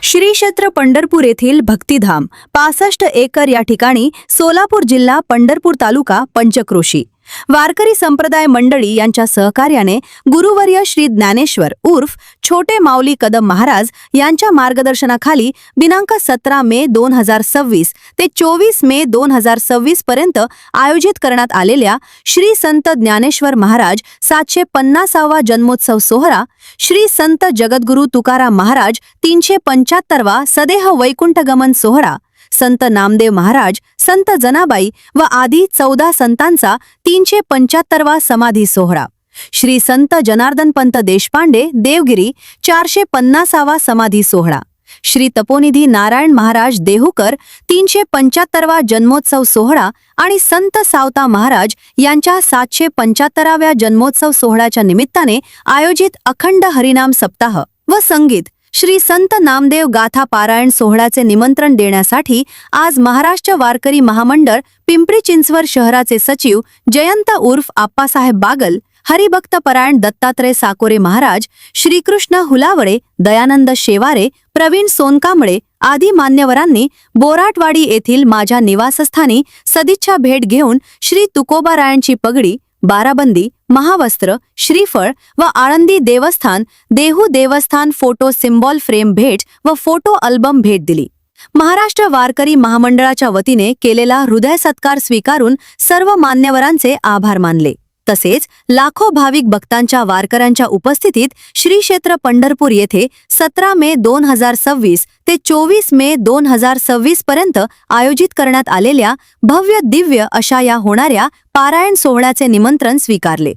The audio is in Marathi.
श्री क्षेत्र पंढरपूर येथील भक्तिधाम 65 एकर या ठिकाणी सोलापूर जिल्हा पंढरपूर तालुका पंचक्रोशी वारकरी संप्रदाय मंडळी यांच्या सहकार्याने गुरुवर्य श्री ज्ञानेश्वर उर्फ छोटे माऊली कदम महाराज यांच्या मार्गदर्शनाखाली दिनांक 17 मे 2026 ते 24 मे 2026 पर्यंत आयोजित करण्यात आलेल्या श्री संत ज्ञानेश्वर महाराज 750वा जन्मोत्सव सोहळा, श्री संत जगद्गुरु तुकाराम महाराज 375वा सदेह वैकुंठगमन सोहळा, संत नामदेव महाराज, संत जनाबाई व आदी 14 संतांचा 375वा समाधी सोहळा, श्री संत जनार्दनपंत देशपांडे देवगिरी 450वा समाधी सोहळा, श्री तपोनिधी नारायण महाराज देहूकर 375वा जन्मोत्सव सोहळा आणि संत सावता महाराज यांच्या 775व्या जन्मोत्सव सोहळ्याच्या निमित्ताने आयोजित अखंड हरिनाम सप्ताह व संगीत श्री संत नामदेव गाथा पारायण सोहळ्याचे निमंत्रण देण्यासाठी आज महाराष्ट्र वारकरी महामंडळ पिंपरी चिंचवड शहराचे सचिव जयंत उर्फ आप्पासाहेब बागल, हरिभक्त परायण दत्तात्रय साकोरे महाराज, श्रीकृष्ण हुलावळे, दयानंद शेवारे, प्रवीण सोनकांबळे आदी मान्यवरांनी बोराटवाडी येथील माझ्या निवासस्थानी सदिच्छा भेट घेऊन श्री तुकोबारायांची पगडी, बाराबंदी, महावस्त्र, श्रीफळ व आळंदी देवस्थान, देहू देवस्थान फोटो सिम्बॉल फ्रेम भेट व फोटो अल्बम भेट दिली. महाराष्ट्र वारकरी महामंडळाच्या वतीने केलेला हृदय सत्कार स्वीकारून सर्व मान्यवरांचे आभार मानले. तसेच लाखो भाविक भक्तांच्या वारकऱ्यांच्या उपस्थितीत श्री क्षेत्र पंढरपूर येथे 17 मे 2026 ते 24 मे 2026 पर्यंत आयोजित करण्यात आलेल्या भव्य दिव्य अशा या होणाऱ्या पारायण सोहळ्याचे निमंत्रण स्वीकारले.